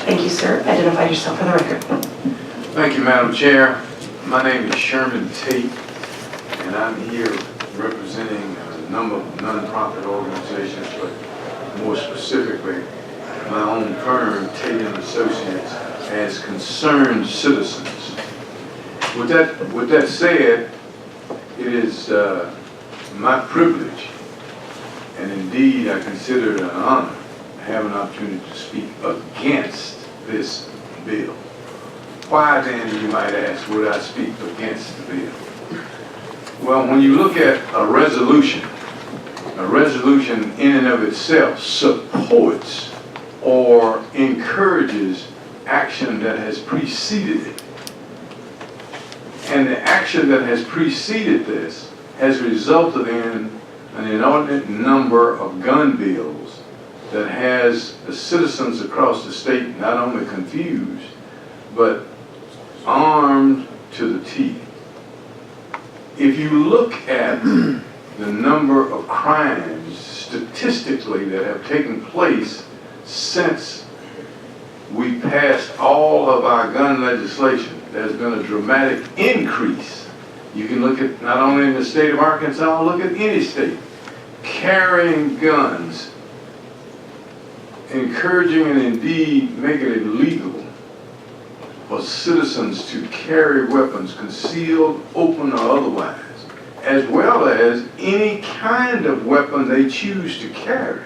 Thank you, sir. Identify yourself for the record. Thank you, Madam Chair. My name is Sherman Tate, and I'm here representing a number of nonprofit organizations, but more specifically, my own firm, Tate and Associates, as concerned citizens. With that said, it is my privilege, and indeed I consider it an honor, to have an opportunity to speak against this bill. Why then, you might ask, would I speak against the bill? Well, when you look at a resolution in and of itself supports or encourages action that has preceded it. And the action that has preceded this has resulted in an inordinate number of gun bills that has the citizens across the state not only confused, but armed to the teeth. If you look at the number of crimes statistically that have taken place since we passed all of our gun legislation, there's been a dramatic increase. You can look at not only in the state of Arkansas, look at any state. Carrying guns, encouraging and indeed making it legal for citizens to carry weapons, concealed, open, or otherwise, as well as any kind of weapon they choose to carry.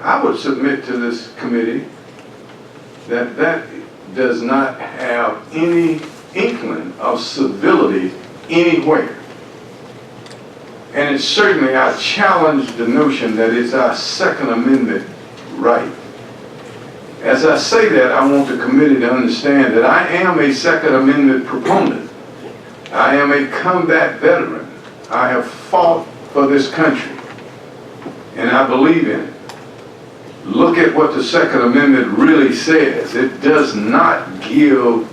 I would submit to this committee that that does not have any inkling of civility anywhere. And it's certainly, I challenge the notion that it's our Second Amendment right. As I say that, I want the committee to understand that I am a Second Amendment proponent. I am a combat veteran. I have fought for this country, and I believe in it. Look at what the Second Amendment really says. It does not give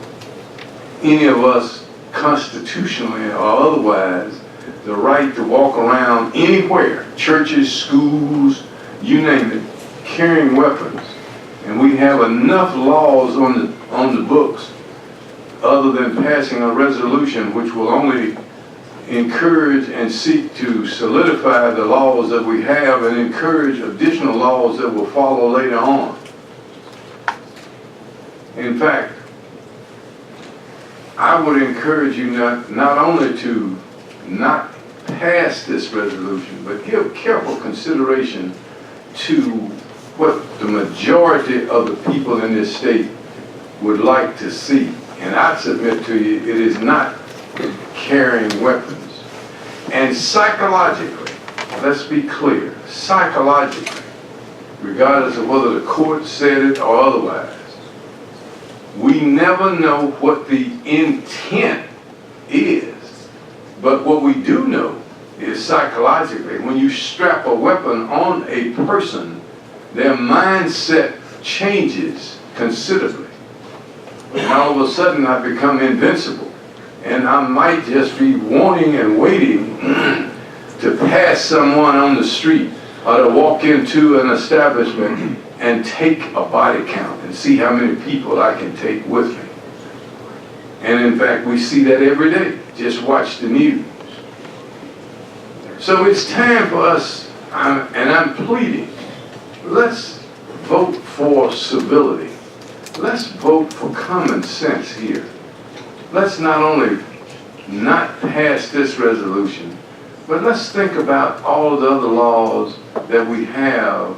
any of us constitutionally or otherwise the right to walk around anywhere, churches, schools, you name it, carrying weapons. And we have enough laws on the books other than passing a resolution which will only encourage and seek to solidify the laws that we have and encourage additional laws that will follow later on. In fact, I would encourage you not only to not pass this resolution, but give careful consideration to what the majority of the people in this state would like to see. And I submit to you, it is not carrying weapons. And psychologically, let's be clear, psychologically, regardless of whether the court said it or otherwise, we never know what the intent is. But what we do know is psychologically, when you strap a weapon on a person, their mindset changes considerably. And all of a sudden I become invincible. And I might just be wanting and waiting to pass someone on the street or to walk into an establishment and take a body count and see how many people I can take with me. And in fact, we see that every day. Just watch the news. So it's time for us, and I'm pleading, let's vote for civility. Let's vote for common sense here. Let's not only not pass this resolution, but let's think about all of the other laws that we have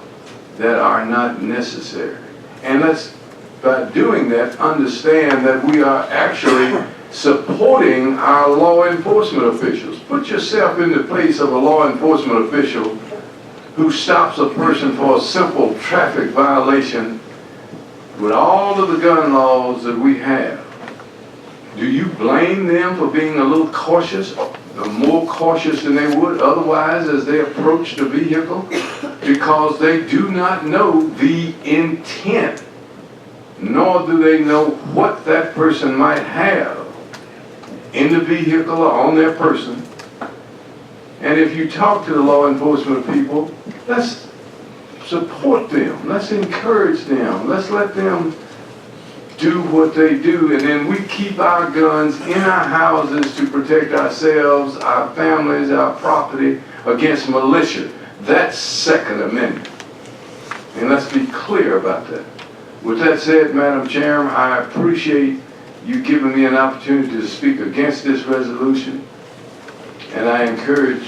that are not necessary. And let's, by doing that, understand that we are actually supporting our law enforcement officials. Put yourself in the place of a law enforcement official who stops a person for a simple traffic violation with all of the gun laws that we have. Do you blame them for being a little cautious, or more cautious than they would otherwise as they approach the vehicle? Because they do not know the intent, nor do they know what that person might have in the vehicle or on their person. And if you talk to the law enforcement people, let's support them. Let's encourage them. Let's let them do what they do, and then we keep our guns in our houses to protect ourselves, our families, our property against militia. That's Second Amendment. And let's be clear about that. With that said, Madam Chairman, I appreciate you giving me an opportunity to speak against this resolution, and I encourage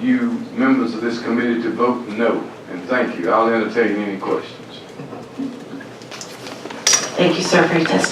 you members of this committee to vote no. And thank you. I'll entertain any questions. Thank you, sir, for your testimony.